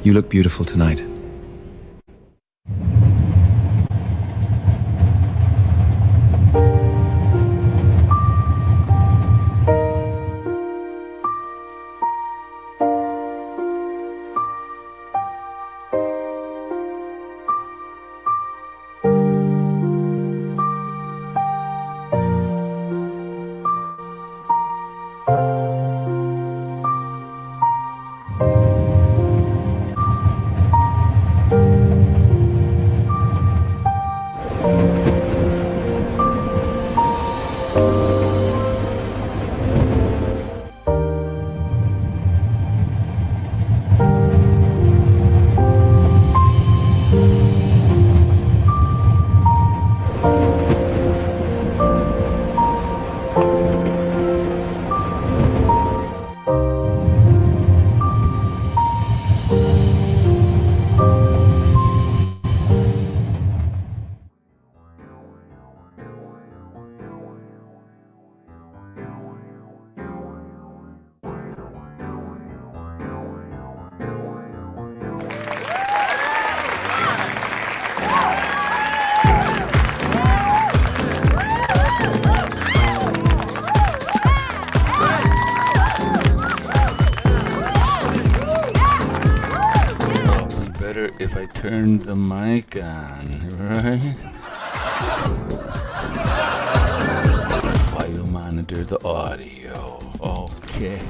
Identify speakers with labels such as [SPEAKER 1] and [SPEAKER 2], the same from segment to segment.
[SPEAKER 1] You look beautiful tonight.
[SPEAKER 2] If I turned the mic on, right? That's why you monitor the audio. Okay.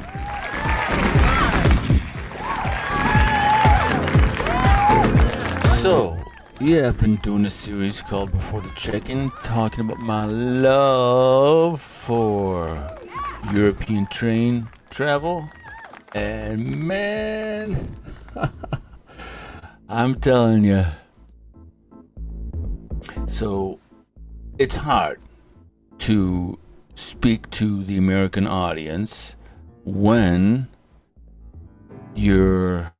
[SPEAKER 2] So, yeah, I've been doing a series called Before the Check-In, talking about my love for European train travel. And man... I'm telling you. So, it's hard to speak to the American audience when you're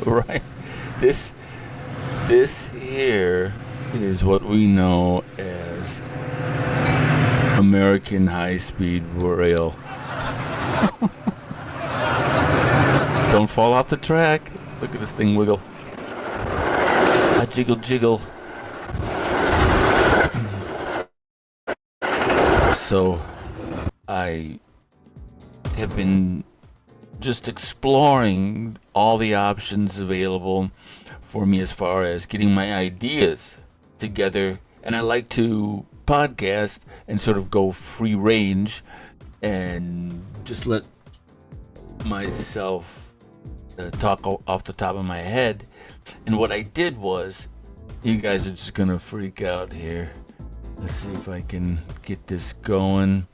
[SPEAKER 2] right. This here is what we know as American high-speed rail. Don't fall off the track. Look at this thing wiggle. I jiggle, jiggle. So, I have been just exploring all the options available for me as far as getting my ideas together. And I like to podcast and sort of go free range and just let myself talk off the top of my head. And what I did was, you guys are just gonna freak out here. Let's see if I can get this going.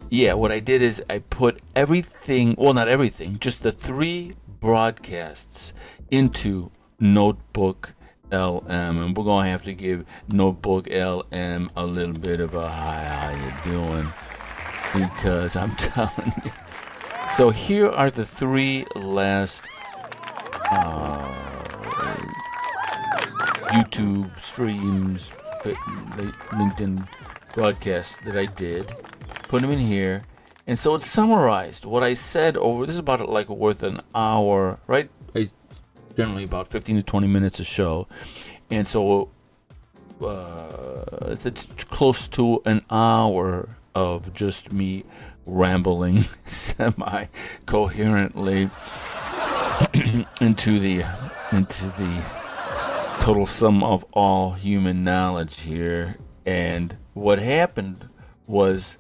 [SPEAKER 2] Yeah, what I did is I put everything, well, not everything, just the 3 broadcasts into Notebook LM, and we're gonna have to give Notebook LM a little bit of a hi, how you doing, because I'm telling you. So here are the 3 last YouTube streams, LinkedIn broadcasts that I did. Put them in here, and so it's summarized what I said over. This is about like worth an hour, right? It's generally about 15 to 20 minutes a show, and so it's close to an hour of just me rambling semi-coherently into the total sum of all human knowledge here. And what happened was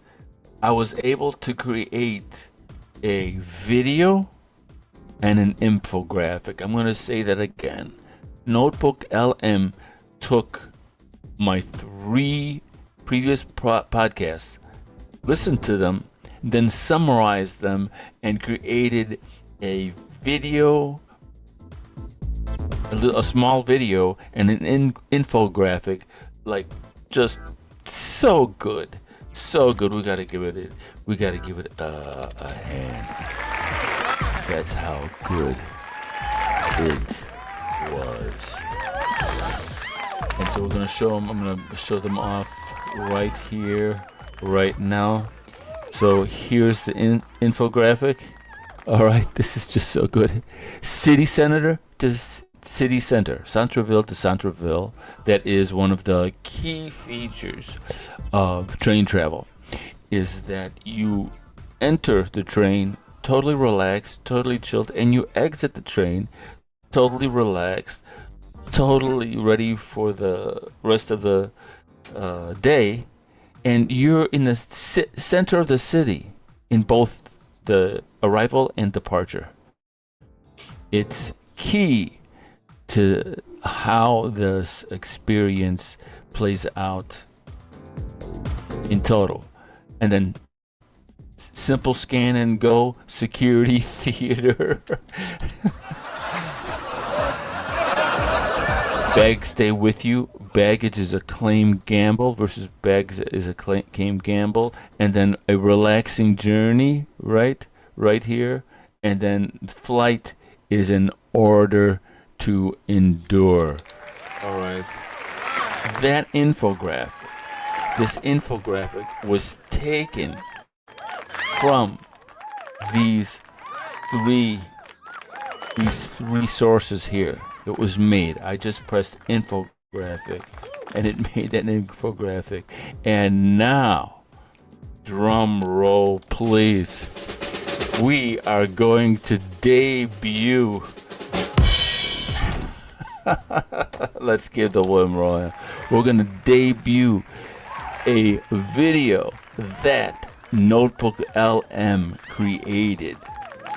[SPEAKER 2] I was able to create a video and an infographic. I'm going to say that again. Notebook LM took my 3 previous podcasts, listened to them, then summarized them, and created a video, a small video, and an infographic, like just so good. So good. We gotta give it a hand. That's how good it was. And so we're gonna show them. I'm gonna show them off right here, right now. So here's the infographic. All right, this is just so good. City center to city center, Centreville to Centreville. That is one of the key features of train travel, is that you enter the train totally relaxed, totally chilled, and you exit the train totally relaxed, totally ready for the rest of the day, and you're in the center of the city in both the arrival and departure. It's key to how this experience plays out in total. And then simple scan and go security theater. Bags stay with you. Baggage is a claim gamble versus bags is a claim gamble. And then a relaxing journey, right here. And then flight is an order to endure. All right. That infographic, this infographic was taken from these three sources here. It was made. I just pressed infographic and it made that infographic. And now, drum roll please, we are going to debut. Let's give the one roll. We're going to debut a video that Notebook LM created.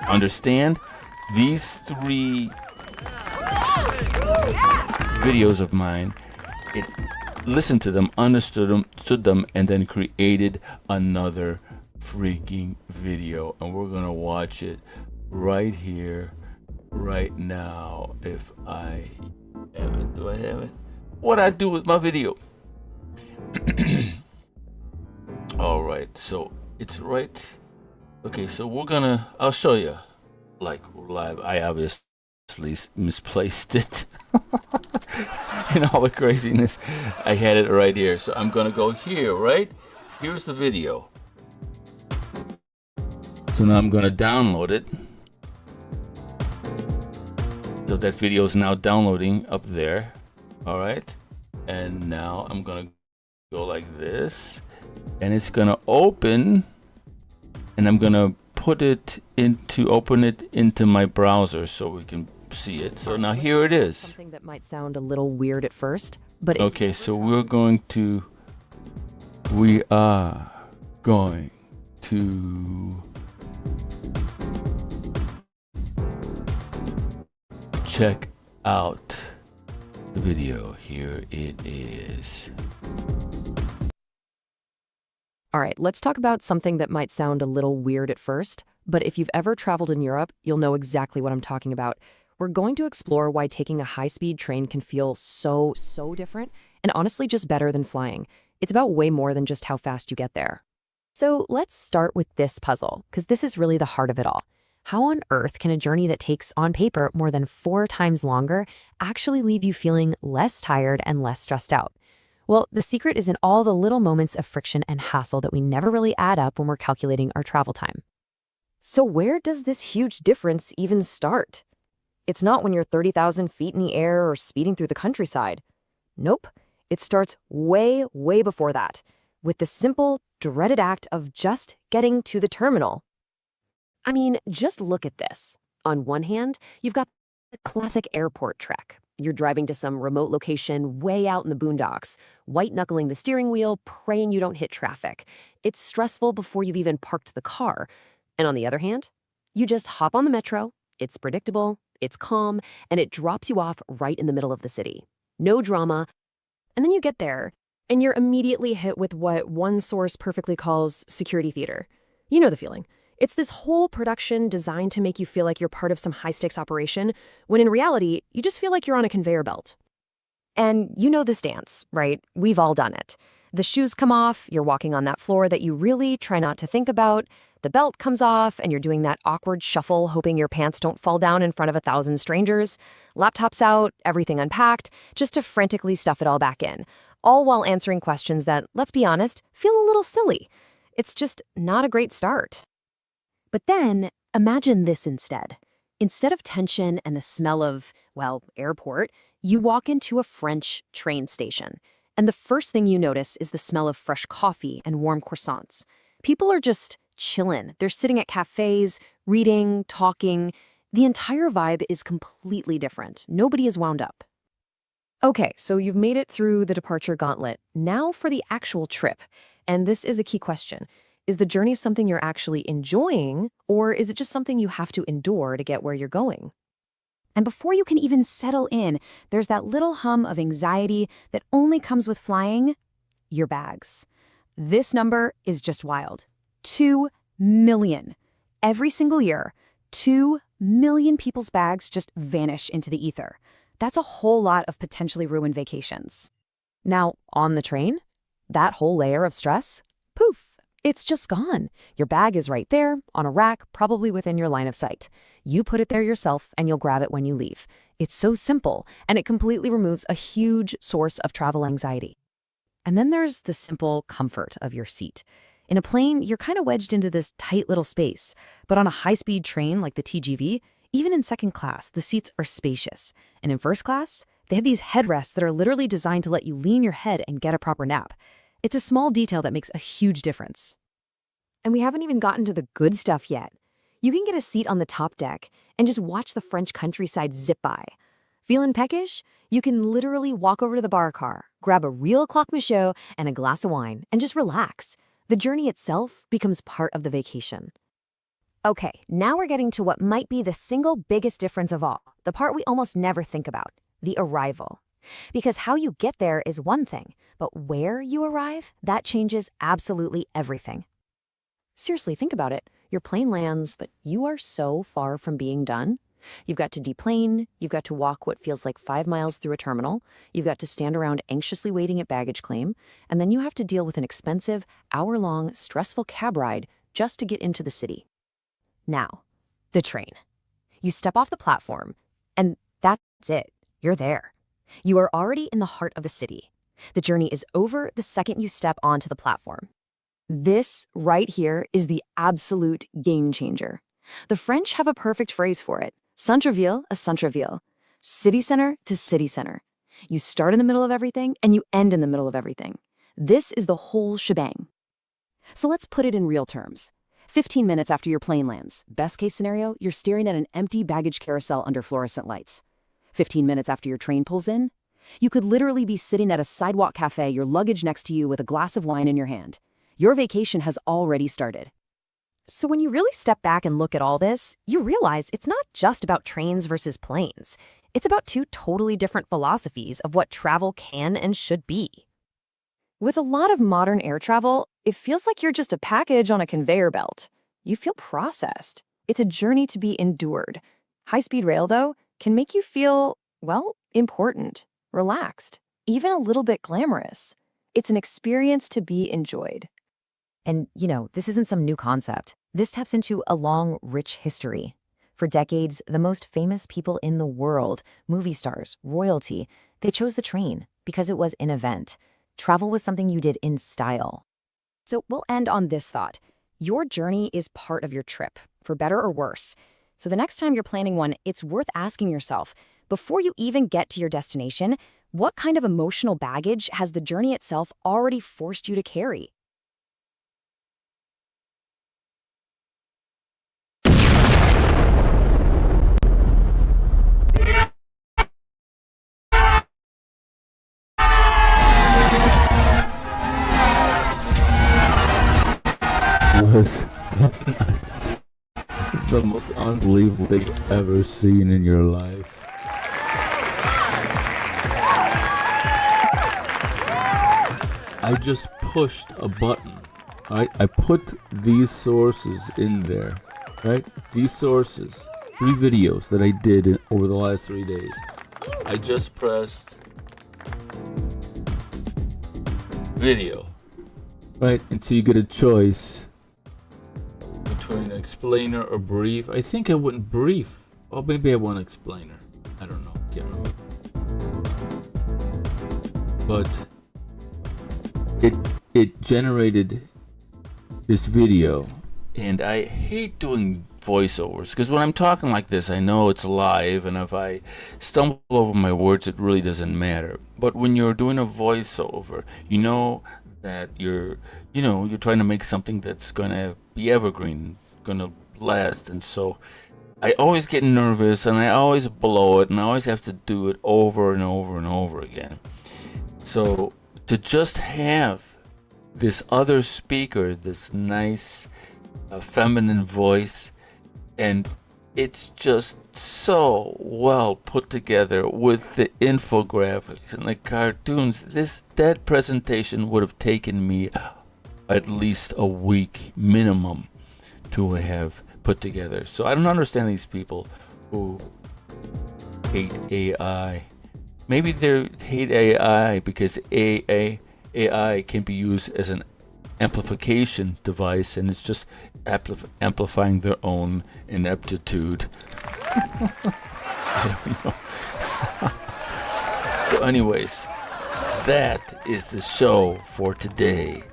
[SPEAKER 2] Understand? These three videos of mine, it listened to them, understood them, and then created another freaking video. And we're going to watch it right here, right now. If I have it, do I have it? What I do with my video? All right, so it's right. Okay, so I'll show you like live. I obviously misplaced it. In all the craziness, I had it right here. So I'm gonna go here, right? Here's the video. So now I'm gonna download it. So that video is now downloading up there. All right, and now I'm gonna go like this, and it's gonna open, and I'm gonna open it into my browser so we can see it. So now here it is.
[SPEAKER 1] Something that might sound a little weird at first, but
[SPEAKER 2] okay, so we are going to check out the video. Here it is.
[SPEAKER 1] All right, let's talk about something that might sound a little weird at first, but if you've ever traveled in Europe, you'll know exactly what I'm talking about. We're going to explore why taking a high-speed train can feel so different, and honestly just better than flying. It's about way more than just how fast you get there. So let's start with this puzzle, because this is really the heart of it all. How on earth can a journey that takes, on paper, more than 4 times longer actually leave you feeling less tired and less stressed out? Well, the secret is in all the little moments of friction and hassle that we never really add up when we're calculating our travel time. So where does this huge difference even start? It's not when you're 30,000 feet in the air or speeding through the countryside. Nope. It starts way before that, with the simple, dreaded act of just getting to the terminal. I mean, just look at this. On one hand, you've got the classic airport trek. You're driving to some remote location way out in the boondocks, white-knuckling the steering wheel, praying you don't hit traffic. It's stressful before you've even parked the car. And on the other hand, you just hop on the metro, it's predictable, it's calm, and it drops you off right in the middle of the city. No drama. And then you get there, and you're immediately hit with what one source perfectly calls security theater. You know the feeling. It's this whole production designed to make you feel like you're part of some high-stakes operation, when in reality, you just feel like you're on a conveyor belt. And you know this dance, right? We've all done it. The shoes come off, you're walking on that floor that you really try not to think about, the belt comes off, and you're doing that awkward shuffle hoping your pants don't fall down in front of 1,000 strangers, laptops out, everything unpacked, just to frantically stuff it all back in, all while answering questions that, let's be honest, feel a little silly. It's just not a great start.
[SPEAKER 3] But then, imagine this instead. Instead of tension and the smell of, well, airport, you walk into a French train station. And the first thing you notice is the smell of fresh coffee and warm croissants. People are just chillin'. They're sitting at cafes, reading, talking. The entire vibe is completely different. Nobody is wound up.
[SPEAKER 1] Okay, so you've made it through the departure gauntlet. Now for the actual trip. And this is a key question. Is the journey something you're actually enjoying, or is it just something you have to endure to get where you're going?
[SPEAKER 3] And before you can even settle in, there's that little hum of anxiety that only comes with flying: your bags. This number is just wild. 2 million. Every single year, 2 million people's bags just vanish into the ether. That's a whole lot of potentially ruined vacations.
[SPEAKER 1] Now, on the train, that whole layer of stress, poof, it's just gone. Your bag is right there, on a rack, probably within your line of sight. You put it there yourself, and you'll grab it when you leave. It's so simple, and it completely removes a huge source of travel anxiety. And then there's the simple comfort of your seat. In a plane, you're kind of wedged into this tight little space, but on a high-speed train like the TGV, even in second class, the seats are spacious. And in first class, they have these headrests that are literally designed to let you lean your head and get a proper nap. It's a small detail that makes a huge difference. And we haven't even gotten to the good stuff yet. You can get a seat on the top deck and just watch the French countryside zip by. Feeling peckish? You can literally walk over to the bar car, grab a real cloque Michaud and a glass of wine, and just relax. The journey itself becomes part of the vacation. Okay, now we're getting to what might be the single biggest difference of all, the part we almost never think about, the arrival. Because how you get there is one thing, but where you arrive, that changes absolutely everything. Seriously, think about it. Your plane lands, but you are so far from being done. You've got to deplane, you've got to walk what feels like 5 miles through a terminal, you've got to stand around anxiously waiting at baggage claim, and then you have to deal with an expensive, hour-long, stressful cab ride just to get into the city. Now, the train. You step off the platform, and that's it. You're there. You are already in the heart of the city. The journey is over the second you step onto the platform. This right here is the absolute game changer. The French have a perfect phrase for it. Centre-ville à centre-ville. City center to city center. You start in the middle of everything, and you end in the middle of everything. This is the whole shebang. So let's put it in real terms. 15 minutes after your plane lands, best case scenario, you're staring at an empty baggage carousel under fluorescent lights. 15 minutes after your train pulls in, you could literally be sitting at a sidewalk cafe, your luggage next to you with a glass of wine in your hand. Your vacation has already started. So when you really step back and look at all this, you realize it's not just about trains versus planes. It's about two totally different philosophies of what travel can and should be. With a lot of modern air travel, it feels like you're just a package on a conveyor belt. You feel processed. It's a journey to be endured. High-speed rail, though, can make you feel, well, important, relaxed, even a little bit glamorous. It's an experience to be enjoyed. And, this isn't some new concept. This taps into a long, rich history. For decades, the most famous people in the world, movie stars, royalty, they chose the train because it was an event. Travel was something you did in style. So we'll end on this thought. Your journey is part of your trip, for better or worse. So the next time you're planning one, it's worth asking yourself, before you even get to your destination, what kind of emotional baggage has the journey itself already forced you to carry?
[SPEAKER 2] Was the most unbelievable thing you've ever seen in your life. I just pushed a button, right? I put these sources in there, right? These sources, 3 videos that I did over the last 3 days. I just pressed video, right? And so you get a choice between explainer or brief. I think I went brief. Well, maybe I want explainer. I don't know. Can't remember. But it generated this video, and I hate doing voiceovers because when I'm talking like this, I know it's live, and if I stumble over my words, it really doesn't matter. But when you're doing a voiceover, you know that you're trying to make something that's gonna be evergreen, gonna last, and so I always get nervous, and I always blow it, and I always have to do it over and over and over again. So to just have this other speaker, this nice feminine voice, and it's just so well put together with the infographics and the cartoons. That presentation would have taken me at least a week minimum to have put together. So I don't understand these people who hate AI. Maybe they hate AI because AI can be used as an amplification device, and it's just amplifying their own ineptitude. I don't know. So anyways, that is the show for today.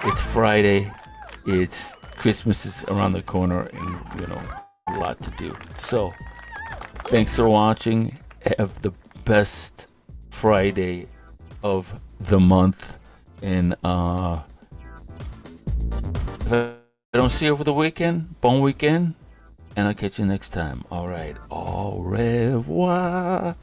[SPEAKER 2] It's Friday. It's Christmas is around the corner, and a lot to do. So thanks for watching. Have the best Friday of the month, and if I don't see you over the weekend, bon weekend, and I'll catch you next time. All right, au revoir.